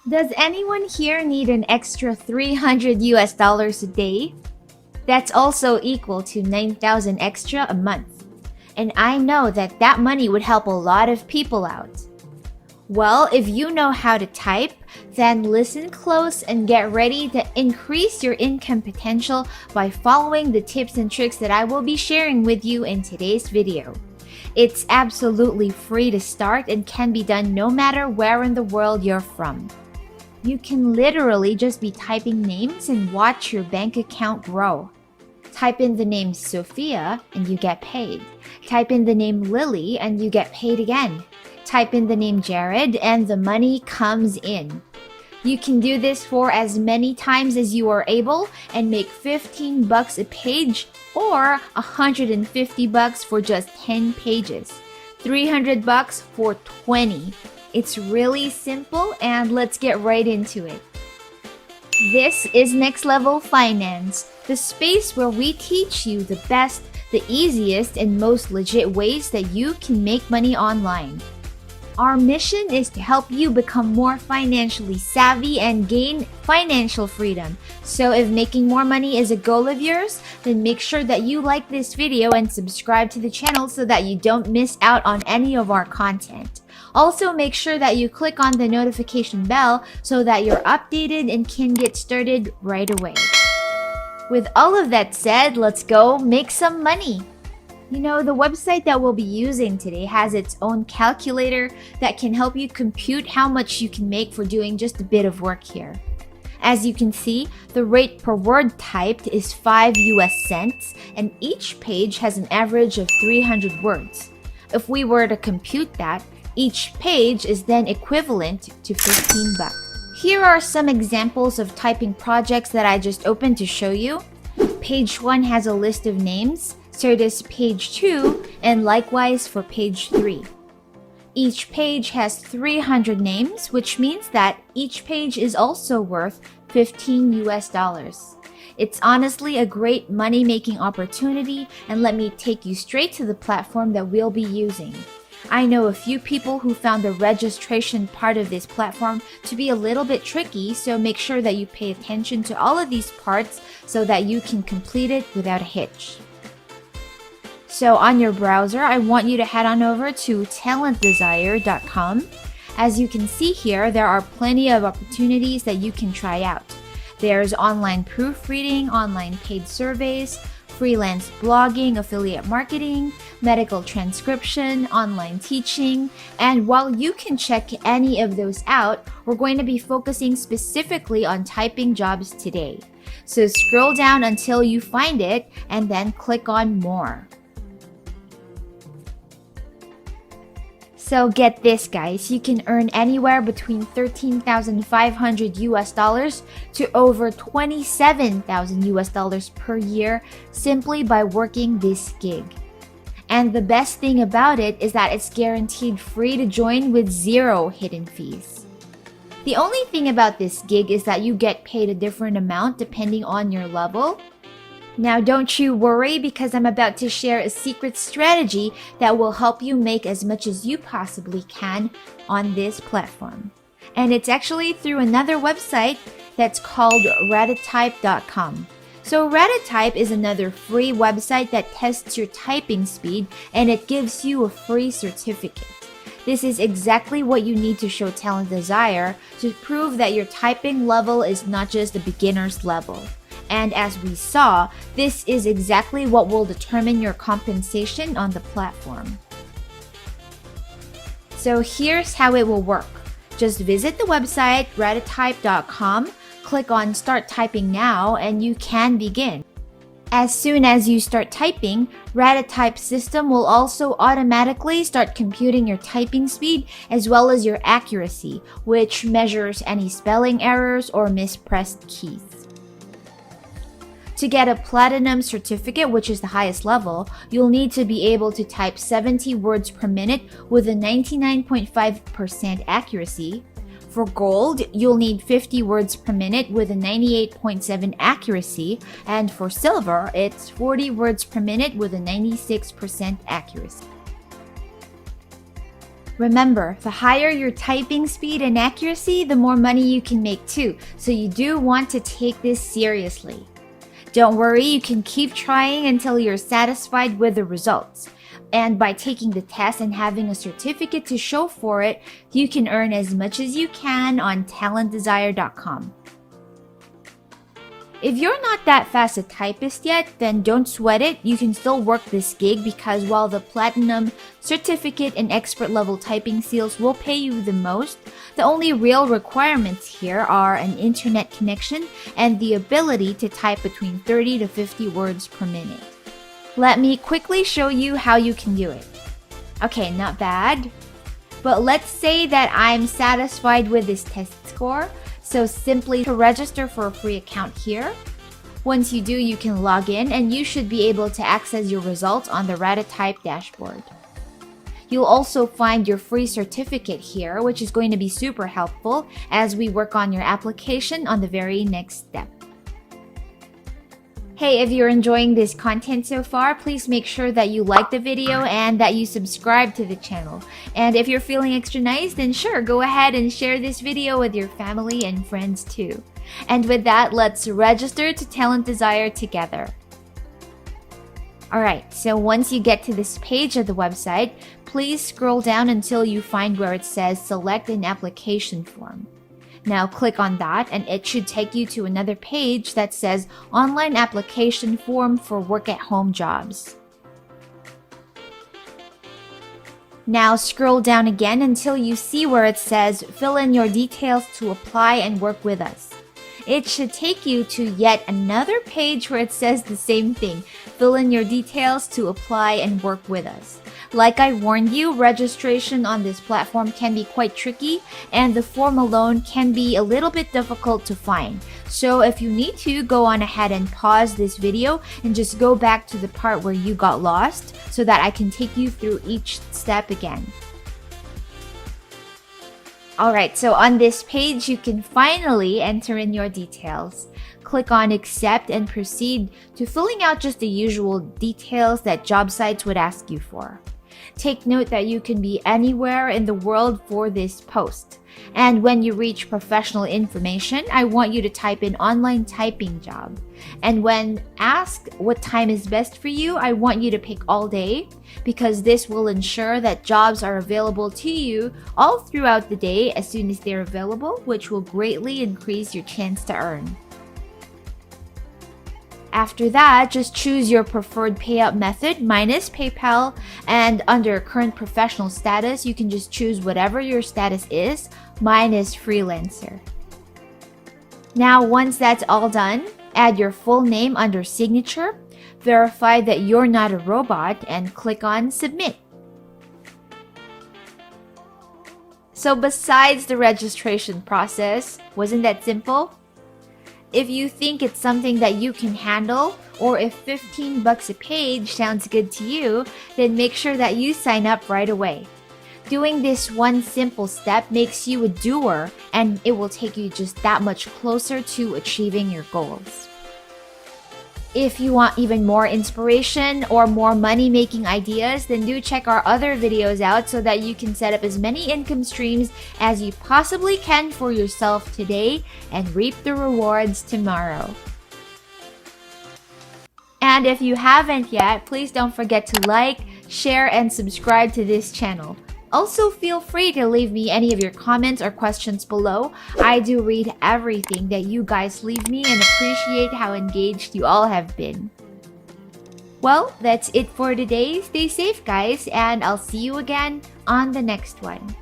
Does anyone here need an extra 300 US dollars a day? That's also equal to 9,000 extra a month. And I know that that money would help a lot of people out. Well, if you know how to type, then listen close and get ready to increase your income potential by following the tips and tricks that I will be sharing with you in today's video. It's absolutely free to start and can be done no matter where in the world you're from. You can literally just be typing names and watch your bank account grow. Type in the name Sophia and you get paid. Type in the name Lily and you get paid again. Type in the name Jared and the money comes in. You can do this for as many times as you are able and make 15 bucks a page or 150 bucks for just 10 pages. 300 bucks for 20. It's really simple and let's get right into it. This is Next Level Finance, the space where we teach you the best, the easiest, and most legit ways that you can make money online. Our mission is to help you become more financially savvy and gain financial freedom. So if making more money is a goal of yours, then make sure that you like this video and subscribe to the channel so that you don't miss out on any of our content. Also, make sure that you click on the notification bell so that you're updated and can get started right away. With all of that said, let's go make some money. You know, the website that we'll be using today has its own calculator that can help you compute how much you can make for doing just a bit of work here. As you can see, the rate per word typed is 5 US cents, and each page has an average of 300 words. If we were to compute that, each page is then equivalent to 15 bucks. Here are some examples of typing projects that I just opened to show you. Page 1 has a list of names. So does page 2, and likewise for page 3. Each page has 300 names, which means that each page is also worth 15 US dollars. It's honestly a great money-making opportunity, and let me take you straight to the platform that we'll be using. I know a few people who found the registration part of this platform to be a little bit tricky, so make sure that you pay attention to all of these parts so that you can complete it without a hitch. So on your browser, I want you to head on over to Talentdesirecom. As you can see here, there are plenty of opportunities that you can try out. There's online proofreading, online paid surveys, freelance blogging, affiliate marketing, medical transcription, online teaching, and while you can check any of those out, we're going to be focusing specifically on typing jobs today. So scroll down until you find it and then click on More. So get this, guys, you can earn anywhere between 13,500 US dollars to over 27,000 US dollars per year simply by working this gig. And the best thing about it is that it's guaranteed free to join with zero hidden fees. The only thing about this gig is that you get paid a different amount depending on your level. Now don't you worry, because I'm about to share a secret strategy that will help you make as much as you possibly can on this platform. And it's actually through another website that's called Reditype.com. So Reditype is another free website that tests your typing speed and it gives you a free certificate. This is exactly what you need to show Talent Desire to prove that your typing level is not just a beginner's level. And as we saw, this is exactly what will determine your compensation on the platform. So here's how it will work. Just visit the website Reditype.com, click on Start Typing Now, and you can begin. As soon as you start typing, Reditype's system will also automatically start computing your typing speed as well as your accuracy, which measures any spelling errors or mispressed keys. To get a platinum certificate, which is the highest level, you'll need to be able to type 70 words per minute with a 99.5% accuracy. For gold, you'll need 50 words per minute with a 98.7% accuracy, and for silver, it's 40 words per minute with a 96% accuracy. Remember, the higher your typing speed and accuracy, the more money you can make too, so you do want to take this seriously. Don't worry, you can keep trying until you're satisfied with the results. And by taking the test and having a certificate to show for it, you can earn as much as you can on Talentdesire.com. If you're not that fast a typist yet, then don't sweat it. You can still work this gig because while the platinum, certificate, and expert level typing seals will pay you the most, the only real requirements here are an internet connection and the ability to type between 30 to 50 words per minute. Let me quickly show you how you can do it. Okay, not bad. But let's say that I'm satisfied with this test score. So simply to register for a free account here. Once you do, you can log in and you should be able to access your results on the Ratatype dashboard. You'll also find your free certificate here, which is going to be super helpful as we work on your application on the very next step. Hey, if you're enjoying this content so far, please make sure that you like the video and that you subscribe to the channel. And if you're feeling extra nice, then sure, go ahead and share this video with your family and friends too. And with that, let's register to Talent Desire together. Alright, so once you get to this page of the website, please scroll down until you find where it says Select an Application Form. Now click on that and it should take you to another page that says Online Application Form for Work-at-Home Jobs. Now scroll down again until you see where it says Fill in your details to apply and work with us. It should take you to yet another page where it says the same thing. Fill in your details to apply and work with us. Like I warned you, registration on this platform can be quite tricky and the form alone can be a little bit difficult to find. So if you need to, go on ahead and pause this video and just go back to the part where you got lost so that I can take you through each step again. Alright, so on this page, you can finally enter in your details. Click on Accept and proceed to filling out just the usual details that job sites would ask you for. Take note that you can be anywhere in the world for this post. And when you reach professional information, I want you to type in online typing job. And when asked what time is best for you, I want you to pick all day because this will ensure that jobs are available to you all throughout the day as soon as they're available, which will greatly increase your chance to earn. After that, just choose your preferred payout method minus PayPal, and under current professional status, you can just choose whatever your status is. Mine is freelancer. Now, once that's all done, add your full name under signature, verify that you're not a robot, and click on Submit. So besides the registration process, wasn't that simple? If you think it's something that you can handle, or if $15 a page sounds good to you, then make sure that you sign up right away. Doing this one simple step makes you a doer, and it will take you just that much closer to achieving your goals. If you want even more inspiration or more money-making ideas, then do check our other videos out so that you can set up as many income streams as you possibly can for yourself today and reap the rewards tomorrow. And if you haven't yet, please don't forget to like, share, and subscribe to this channel. Also, feel free to leave me any of your comments or questions below. I do read everything that you guys leave me and appreciate how engaged you all have been. Well, that's it for today. Stay safe, guys, and I'll see you again on the next one.